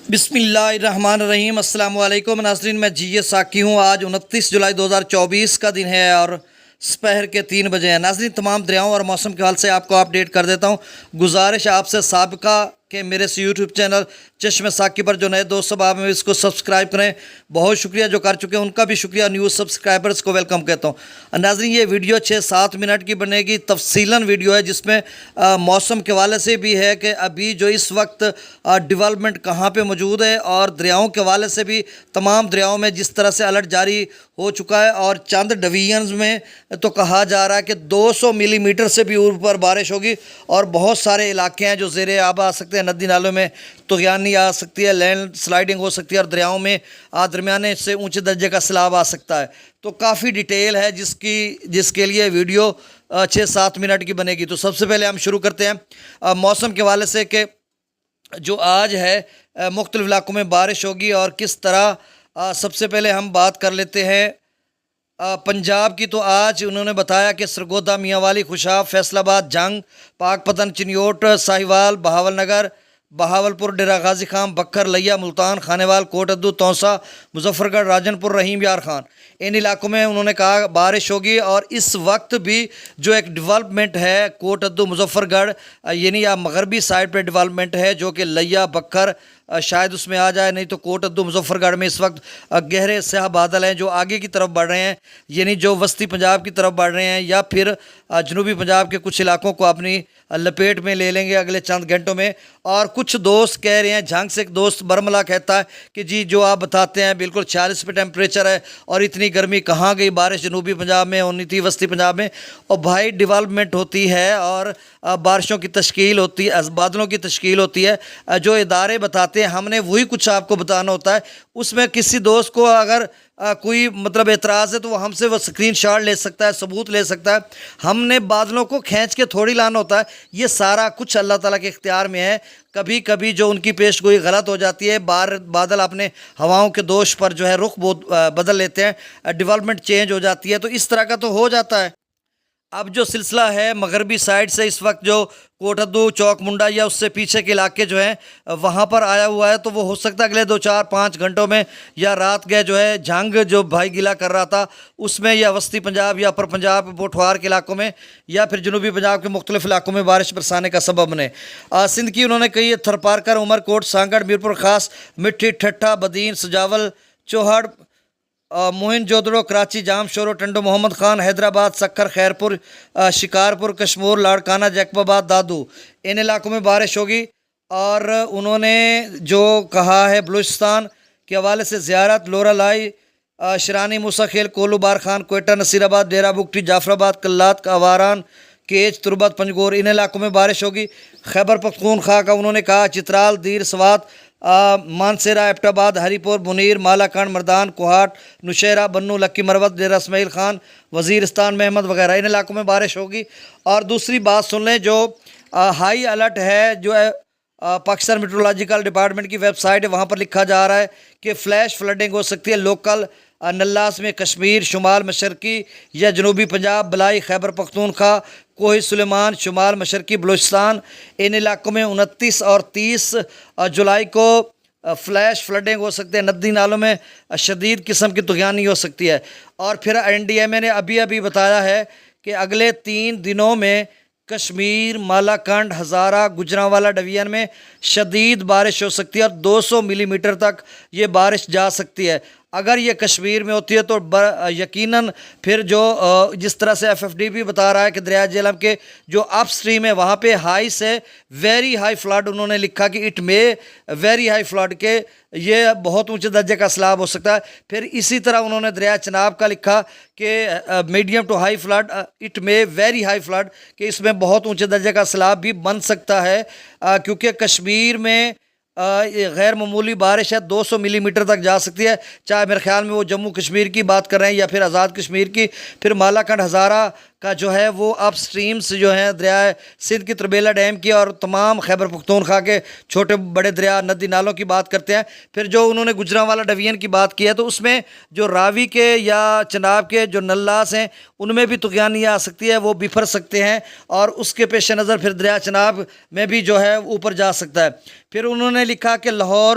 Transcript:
بسم اللہ الرحمن الرحیم۔ السلام علیکم ناظرین، میں جی ساکی ہوں۔ آج 29 جولائی 2024 کا دن ہے اور سپہر کے 3 بجے ہیں۔ ناظرین، تمام دریاؤں اور موسم کے حال سے آپ کو اپڈیٹ کر دیتا ہوں۔ گزارش آپ سے سابقہ کہ میرے اس یوٹیوب چینل چشم ساکی پر جو نئے دوست سب آپ اس کو سبسکرائب کریں، بہت شکریہ۔ جو کر چکے ہیں ان کا بھی شکریہ، نیوز سبسکرائبرز کو ویلکم کہتا ہوں۔ ناظرین، یہ ویڈیو 6-7 منٹ کی بنے گی، تفصیلاً ویڈیو ہے جس میں موسم کے حوالے سے بھی ہے کہ ابھی جو اس وقت ڈیولپمنٹ کہاں پہ موجود ہے، اور دریاؤں کے حوالے سے بھی تمام دریاؤں میں جس طرح سے الرٹ جاری ہو چکا ہے، اور چند ڈویژنز میں تو کہا جا رہا ہے کہ 200 ملی میٹر سے بھی اوپر بارش ہوگی، اور بہت سارے علاقے ہیں جو زیر آب آ سکتے ہیں۔ ندی نالوں میں طغیانی آ سکتی ہے، لینڈ سلائیڈنگ ہو سکتی ہے، اور دریاؤں میں درمیانے سے اونچے درجے کا سیلاب آ سکتا ہے۔ تو کافی ڈیٹیل ہے جس کے لیے ویڈیو 6-7 منٹ کی بنے گی۔ تو سب سے پہلے ہم شروع کرتے ہیں موسم کے حوالے سے کہ جو آج ہے مختلف علاقوں میں بارش ہوگی اور کس طرح۔ سب سے پہلے ہم بات کر لیتے ہیں پنجاب کی۔ تو آج انہوں نے بتایا کہ سرگودا، میاں والی، خوشاب، فیصل آباد، جنگ، پاک پتن، چنیوٹ، ساہیوال، بہاول نگر، بہاولپور، ڈیرہ غازی خان، بکھر، لیا، ملتان، خانیوال، کوٹ ادو، تونسا، مظفر گڑھ، راجن پور، رحیم یار خان، ان علاقوں میں انہوں نے کہا بارش ہوگی۔ اور اس وقت بھی جو ایک ڈیولپمنٹ ہے کوٹ ادو، مظفر گڑھ، یعنی مغربی سائڈ پہ ڈیولپمنٹ ہے جو کہ لیا، بکھر شاید اس میں آ جائے، نہیں تو کوٹ ادو، مظفر گڑھ میں اس وقت گہرے سیاہ بادل ہیں جو آگے کی طرف بڑھ رہے ہیں، یعنی جو وسطی پنجاب کی طرف بڑھ رہے ہیں، یا پھر جنوبی پنجاب کے کچھ علاقوں کو اپنی لپیٹ میں لے لیں گے اگلے چند گھنٹوں میں۔ اور کچھ دوست کہہ رہے ہیں، جھنگ سے ایک دوست برملا کہتا ہے کہ جی جو آپ بتاتے ہیں بالکل 46 پہ ٹیمپریچر ہے اور اتنی گرمی کہاں گئی، بارش جنوبی پنجاب میں ہونی تھی، وسطی پنجاب میں۔ اور بھائی ڈیولپمنٹ ہوتی ہے اور بارشوں کی تشکیل ہوتی ہے، بادلوں کی تشکیل ہوتی ہے، جو ادارے بتاتے ہیں ہم نے وہی کچھ آپ کو بتانا ہوتا ہے۔ اس میں کسی دوست کو اگر کوئی اعتراض ہے تو وہ ہم سے وہ اسکرین شاٹ لے سکتا ہے، ثبوت لے سکتا ہے۔ ہم نے بادلوں کو کھینچ کے تھوڑی لانا ہوتا ہے، یہ سارا کچھ اللہ تعالیٰ کے اختیار میں ہے۔ کبھی کبھی جو ان کی پیش گوئی غلط ہو جاتی ہے، بادل اپنے ہواؤں کے دوش پر جو ہے رخ بدل لیتے ہیں، ڈیولپمنٹ چینج ہو جاتی ہے، تو اس طرح کا تو ہو جاتا ہے۔ اب جو سلسلہ ہے مغربی سائڈ سے اس وقت جو کوٹ ادو، چوک منڈا یا اس سے پیچھے کے علاقے جو ہیں وہاں پر آیا ہوا ہے، تو وہ ہو سکتا ہے اگلے 2-4-5 گھنٹوں میں، یا رات گئے جو ہے جھنگ جو بھائی گلا کر رہا تھا اس میں، یا وسطی پنجاب یا اپر پنجاب پوٹھوار کے علاقوں میں، یا پھر جنوبی پنجاب کے مختلف علاقوں میں بارش برسانے کا سبب بنے۔ سندھ کی انہوں نے کہی ہے تھرپارکر، عمر کوٹ، سانگڑ، میرپور خاص، مٹھی، ٹھٹھا، بدین، سجاول، چوہڑ، موہن جودڑو، کراچی، جام شورو، ٹنڈو، محمد خان، حیدرآباد، سکھر، خیرپور، شکارپور، کشمور، لاڑکانہ، جیکب آباد، دادو، ان علاقوں میں بارش ہوگی۔ اور انہوں نے جو کہا ہے بلوچستان کے حوالے سے زیارت، لورا لائی، شرانی، موسیٰ خیل، کولو، بارخان، کوئٹہ، نصیر آباد، ڈیرہ بگٹی، جعفر آباد، کلات، کاواران، کیچ، تربت، پنجگور، ان علاقوں میں بارش ہوگی۔ خیبر پختونخوا کا انہوں نے کہا چترال، دیر، سوات، مانسیرہ، ایبٹ آباد، ہری پور، منیر، مالاکنڈ، مردان، کوہاٹ، نوشہرہ، بنو، لکی مروت، ڈیرہ اسماعیل خان، وزیرستان، محمد وغیرہ، ان علاقوں میں بارش ہوگی۔ اور دوسری بات سن لیں، جو ہائی الرٹ ہے جو ہے پاکستان میٹرولوجیکل ڈپارٹمنٹ کی ویب سائٹ ہے، وہاں پر لکھا جا رہا ہے کہ فلیش فلڈنگ ہو سکتی ہے لوکل نلاس میں، کشمیر، شمال مشرقی یا جنوبی پنجاب، بلائی، خیبر پختونخوا، کوہ سلیمان، شمال مشرقی بلوچستان، ان علاقوں میں 29 اور 30 جولائی کو فلیش فلڈنگ ہو سکتے ہیں، ندی نالوں میں شدید قسم کی طغیانی ہو سکتی ہے۔ اور پھر NDMA نے ابھی بتایا ہے کہ اگلے 3 دنوں میں کشمیر، مالاکنڈ، ہزارہ، گجرانوالہ ڈویژن میں شدید بارش ہو سکتی ہے، اور 200 ملی میٹر تک یہ بارش جا سکتی ہے۔ اگر یہ کشمیر میں ہوتی ہے تو یقیناً پھر جو جس طرح سے FFD بھی بتا رہا ہے کہ دریائے جہلم کے جو اپ سٹریم ہے وہاں پہ ہائی سے ویری ہائی فلڈ، انہوں نے لکھا کہ اٹ میں ویری ہائی فلڈ کے یہ بہت اونچے درجے کا سیلاب ہو سکتا ہے۔ پھر اسی طرح انہوں نے دریائے چناب کا لکھا کہ medium to high flood, it میں ویری ہائی فلڈ، کہ اس میں بہت اونچے درجے کا سیلاب بھی بن سکتا ہے، کیونکہ کشمیر میں غیر معمولی بارش ہے، 200 ملی میٹر تک جا سکتی ہے، چاہے میرے خیال میں وہ جموں کشمیر کی بات کر رہے ہیں یا پھر آزاد کشمیر کی۔ پھر مالاکنڈ، ہزارہ کا جو ہے وہ اپ سٹریمز جو ہیں دریائے سندھ کی تربیلا ڈیم کی اور تمام خیبر پختونخوا کے چھوٹے بڑے دریا ندی نالوں کی بات کرتے ہیں۔ پھر جو انہوں نے گجرانوالہ ڈویژن کی بات کی ہے تو اس میں جو راوی کے یا چناب کے جو نلاس ہیں ان میں بھی طغیانی آ سکتی ہے، وہ بفر سکتے ہیں، اور اس کے پیش نظر پھر دریا چناب میں بھی جو ہے اوپر جا سکتا ہے۔ پھر انہوں نے لکھا کہ لاہور،